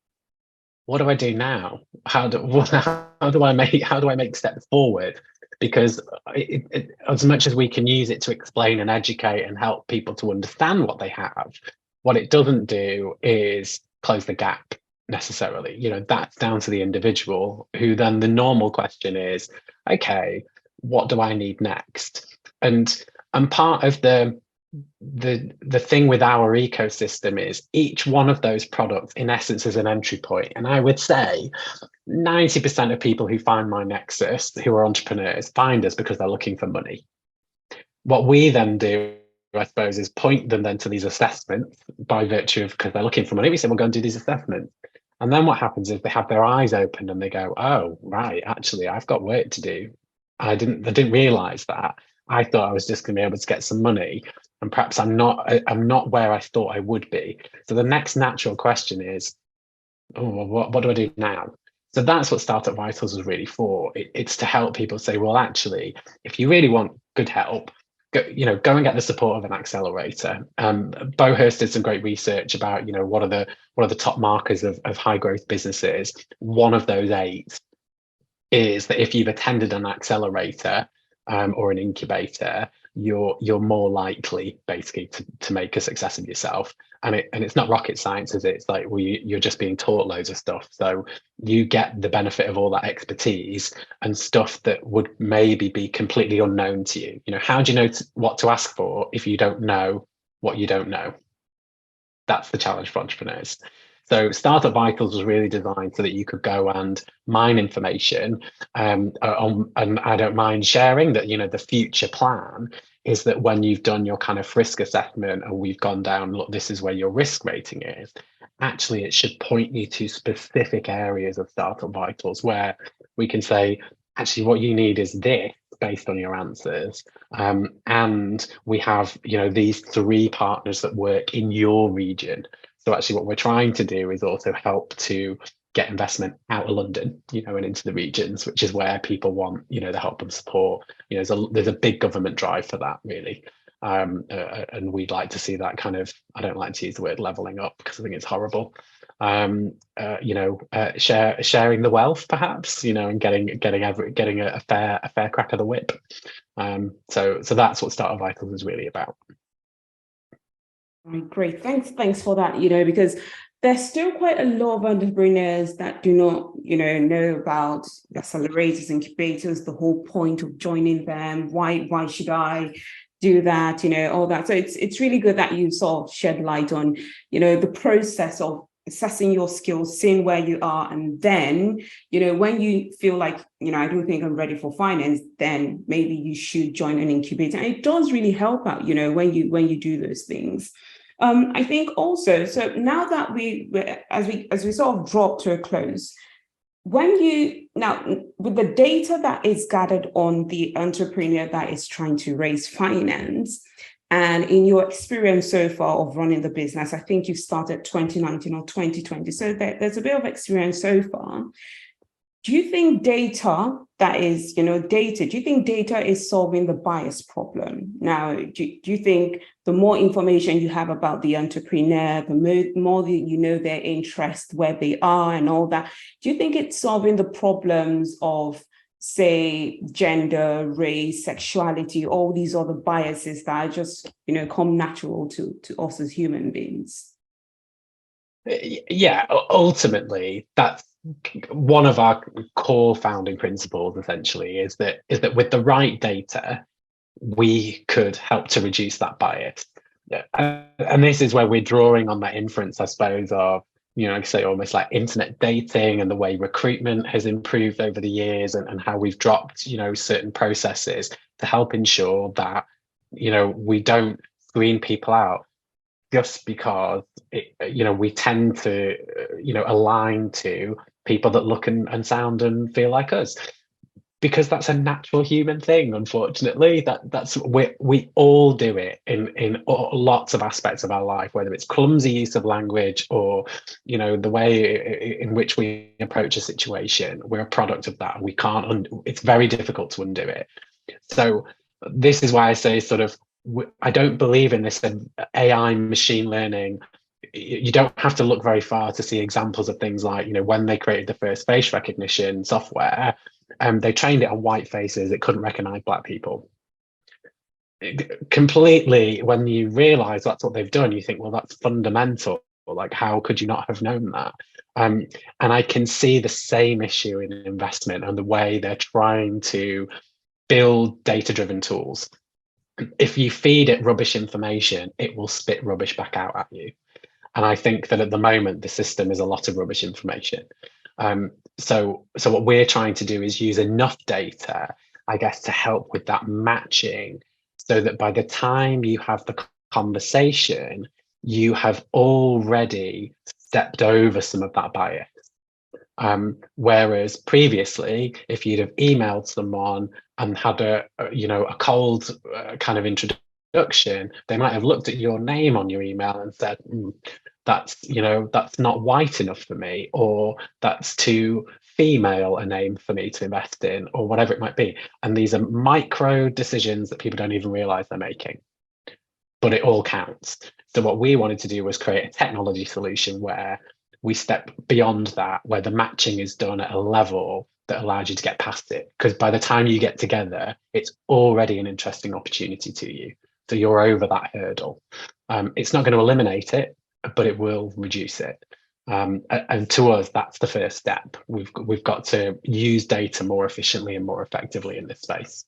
What do I do now? How do I make steps forward? Because as much as we can use it to explain and educate and help people to understand what they have, what it doesn't do is close the gap necessarily. That's down to the individual, who then the normal question is, okay, what do I need next? And part of the thing with our ecosystem is each one of those products in essence is an entry point. And I would say 90% of people who find myNexus, who are entrepreneurs, find us because they're looking for money. What we then do, I suppose, is point them then to these assessments by virtue of, because they're looking for money, we say, we'll go and do these assessments. And then what happens is they have their eyes open and they go, oh, right, actually, I've got work to do. I didn't realize that. I thought I was just going to be able to get some money, and perhaps I'm not where I thought I would be. So the next natural question is, oh, well, what do I do now? So that's what Startup Vitals is really for. It's to help people say, well, actually, if you really want good help, go and get the support of an accelerator. Bo Hurst did some great research about, what are the top markers of high growth businesses. One of those 8 is that if you've attended an accelerator or an incubator, you're more likely basically to make a success of yourself. And it's not rocket science, is it? It's like, well, you're just being taught loads of stuff, so you get the benefit of all that expertise and stuff that would maybe be completely unknown to you. How do you know what to ask for if you don't know what you don't know? That's the challenge for entrepreneurs. So Startup Vitals was really designed so that you could go and mine information, and I don't mind sharing that. The future plan is that when you've done your kind of risk assessment and we've gone down, look, this is where your risk rating is. Actually, it should point you to specific areas of Startup Vitals where we can say, actually, what you need is this based on your answers. And we have, these 3 partners that work in your region. So actually what we're trying to do is also help to get investment out of London, and into the regions, which is where people want, the help and support. There's a big government drive for that, really. And we'd like to see that kind of, I don't like to use the word leveling up because I think it's horrible. Sharing the wealth, perhaps, and getting a fair crack of the whip. So that's what Startup Vitals is really about. Right, great. Thanks for that, because there's still quite a lot of entrepreneurs that do not, know about accelerators, incubators, the whole point of joining them. Why should I do that? All that. So it's really good that you sort of shed light on, the process of assessing your skills, seeing where you are, and then, when you feel like, I don't think I'm ready for finance, then maybe you should join an incubator. And it does really help out, when you do those things. I think also, so now that as we sort of drop to a close, now with the data that is gathered on the entrepreneur that is trying to raise finance, and in your experience so far of running the business, I think you started 2019 or 2020, so there's a bit of experience so far. Do you think data is solving the bias problem? Now, do you think the more information you have about the entrepreneur, the more that you know their interest, where they are and all that, do you think it's solving the problems of, say, gender, race, sexuality, all these other biases that are just, come natural to us as human beings? Yeah, ultimately, that's one of our core founding principles, essentially, is that with the right data, we could help to reduce that bias. And this is where we're drawing on that inference, I suppose, of, say almost like internet dating and the way recruitment has improved over the years, and how we've dropped, certain processes to help ensure that, we don't screen people out just because we tend to align to people that look and sound and feel like us, because that's a natural human thing. Unfortunately, that's we all do it in lots of aspects of our life, whether it's clumsy use of language or the way in which we approach a situation. We're a product of that. We can't it's very difficult to undo it. So this is why I say sort of, I don't believe in this AI machine learning. You don't have to look very far to see examples of things like, when they created the first face recognition software, they trained it on white faces. It couldn't recognize Black people. Completely, when you realize that's what they've done, you think, well, that's fundamental. Like, how could you not have known that? And I can see the same issue in investment and the way they're trying to build data-driven tools. If you feed it rubbish information, it will spit rubbish back out at you. And I think that at the moment, the system is a lot of rubbish information. So what we're trying to do is use enough data, I guess, to help with that matching, so that by the time you have the conversation, you have already stepped over some of that bias. Whereas previously, if you'd have emailed someone and had a cold kind of introduction, they might have looked at your name on your email and said, that's not white enough for me, or that's too female a name for me to invest in, or whatever it might be. And these are micro decisions that people don't even realize they're making, but it all counts. So what we wanted to do was create a technology solution where we step beyond that, where the matching is done at a level that allows you to get past it. Because by the time you get together, it's already an interesting opportunity to you. So you're over that hurdle. It's not going to eliminate it, but it will reduce it. And to us, that's the first step. We've got to use data more efficiently and more effectively in this space.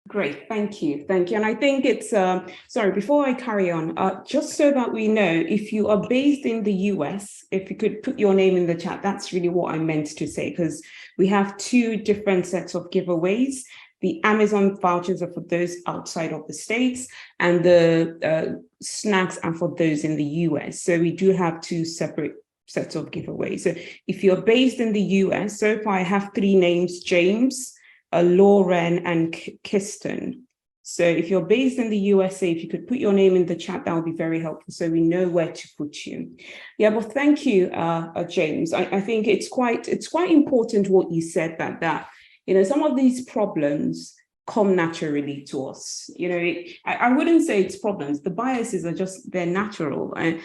Great, thank you. And I think it's, sorry, before I carry on, just so that we know, if you are based in the US, if you could put your name in the chat, that's really what I meant to say, because we have two different sets of giveaways. The Amazon vouchers are for those outside of the States, and the snacks are for those in the US. So we do have two separate sets of giveaways. So if you're based in the US, so far I have three names: James, Lauren, and Kiston. So if you're based in the USA, if you could put your name in the chat, that would be very helpful, so we know where to put you. Yeah, well, thank you, James. I think it's quite important what you said, that some of these problems come naturally to us. I wouldn't say it's problems. The biases are just, they're natural. And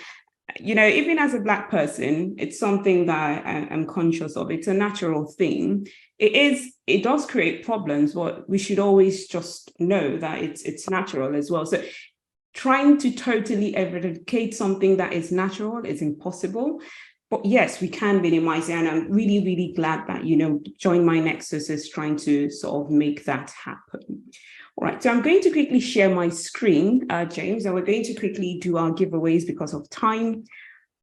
even as a Black person, it's something that I'm conscious of. It's a natural thing. It does create problems, but we should always just know that it's natural as well. So trying to totally eradicate something that is natural is impossible. But yes, we can minimize it. And I'm really, really glad that, Join myNexus is trying to sort of make that happen. All right, so I'm going to quickly share my screen, James, and we're going to quickly do our giveaways because of time.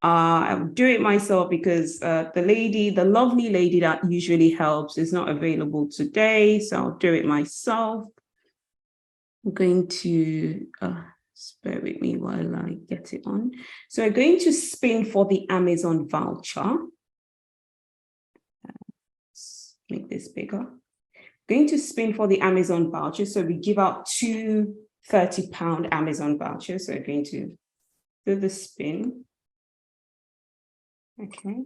I'll do it myself because the lovely lady that usually helps is not available today, so I'll do it myself. I'm going to, bear with me while I get it on. So we're going to spin for the Amazon voucher. Let's make this bigger. Going to spin for the Amazon voucher. So we give out two £30 Amazon vouchers. So we're going to do the spin. Okay.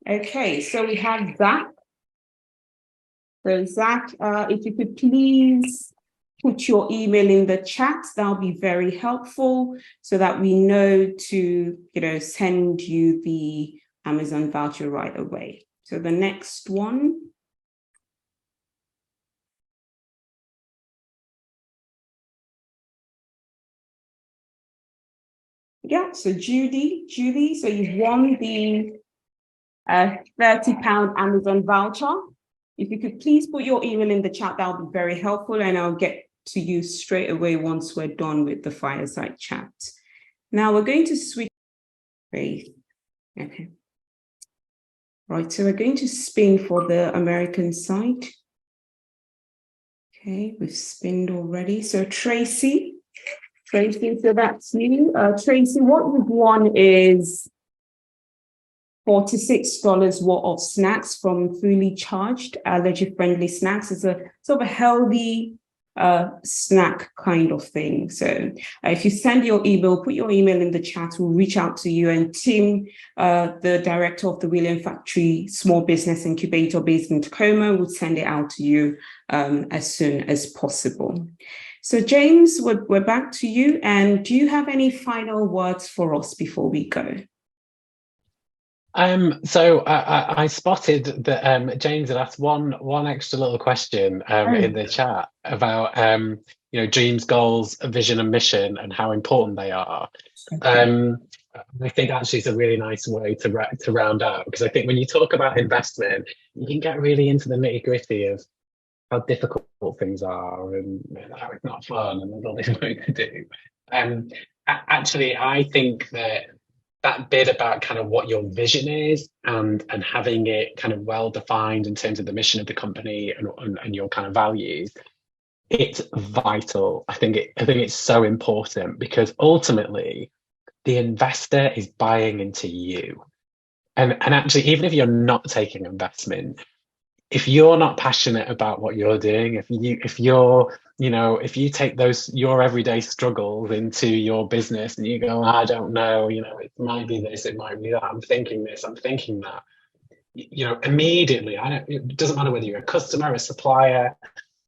Okay, so we have Zach. So Zach, if you could please put your email in the chat, that'll be very helpful so that we know to, send you the Amazon voucher right away. So the next one. Yeah, so Judy, so you've won the £30 Amazon voucher. If you could please put your email in the chat, that would be very helpful, and I'll get to you straight away once we're done with the fireside chat. Now we're going to switch. Okay. Right, so we're going to spin for the American side. Okay, we've spinned already. So Tracy, so that's you. Tracy, what you've won is $46 worth of snacks from Fully Charged, allergy-friendly snacks. It's a sort of a healthy snack kind of thing. So if you send your email, put your email in the chat, we'll reach out to you, and Tim, the director of the William Factory Small Business Incubator based in Tacoma, will send it out to you as soon as possible. So James, we're back to you. And do you have any final words for us before we go? So I spotted that James had asked one extra little question in the chat about dreams, goals, vision, and mission, and how important they are. I think actually it's a really nice way to round out, because I think when you talk about investment, you can get really into the nitty gritty of how difficult things are and how it's not fun and there's all this work to do. Actually, I think that bit about kind of what your vision is and having it kind of well defined in terms of the mission of the company and your kind of values, it's vital. I think it's so important, because ultimately the investor is buying into you. And actually, even if you're not taking investment, if you're not passionate about what you're doing, if you take your everyday struggles into your business and you go, I don't know, it might be this, it might be that, I'm thinking this, I'm thinking that, immediately, it doesn't matter whether you're a customer, a supplier,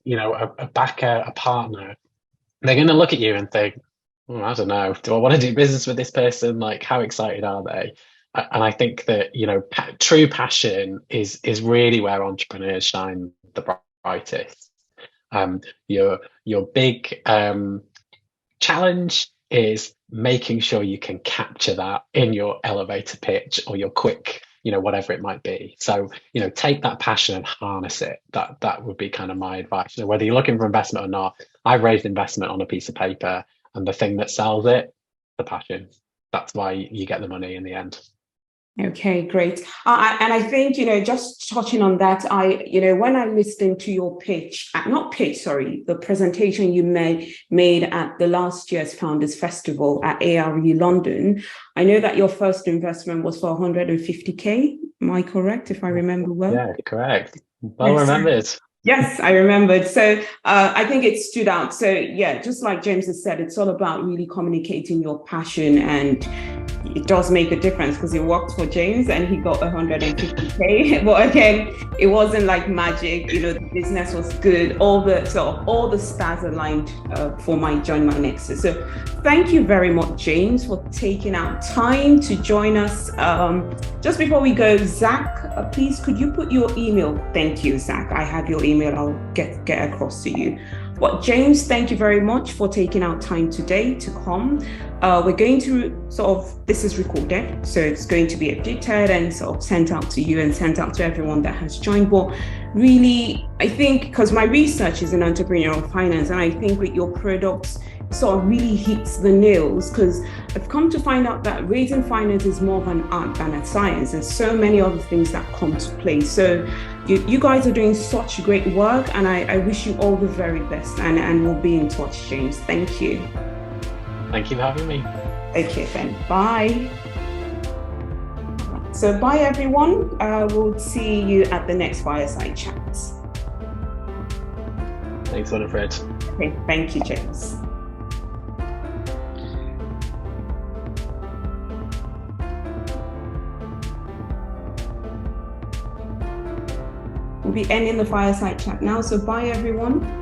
a backer, a partner, they're going to look at you and think, I don't know, do I want to do business with this person? Like, how excited are they? And I think that true passion is really where entrepreneurs shine the brightest. Your big challenge is making sure you can capture that in your elevator pitch or your quick, whatever it might be. So take that passion and harness it. That would be kind of my advice. Whether you're looking for investment or not, I've raised investment on a piece of paper, and the thing that sells it, the passion. That's why you get the money in the end. Okay, great. And I think, just touching on that, when I listened to your the presentation you made at the last year's Founders Festival at ARE London, I know that your first investment was for 150K. Am I correct, if I remember well? Yeah, correct. Well remembered. Yes, I remembered. So I think it stood out. So yeah, just like James has said, it's all about really communicating your passion, and it does make a difference, because it worked for James and he got 150K. But again, it wasn't like magic. The business was good. All the stars aligned for join myNexus. So thank you very much, James, for taking out time to join us. Just before we go, Zach, please could you put your email? Thank you, Zach. I have your email. I'll get across to you. But James, thank you very much for taking out time today to come. We're going to this is recorded, so it's going to be edited and sent out to you and sent out to everyone that has joined. But really, I think, because my research is in entrepreneurial finance, and I think with your products, really hits the nails, because I've come to find out that raising finance is more of an art than a science. There's so many other things that come to play. So you guys are doing such great work, and I wish you all the very best, and we'll be in touch, James. Thank you. Thank you for having me. Okay, then. Bye. So bye, everyone. We'll see you at the next Fireside Chats. Thanks, Winifred. Okay, thank you, James. We'll be ending the Fireside Chat now. So bye, everyone.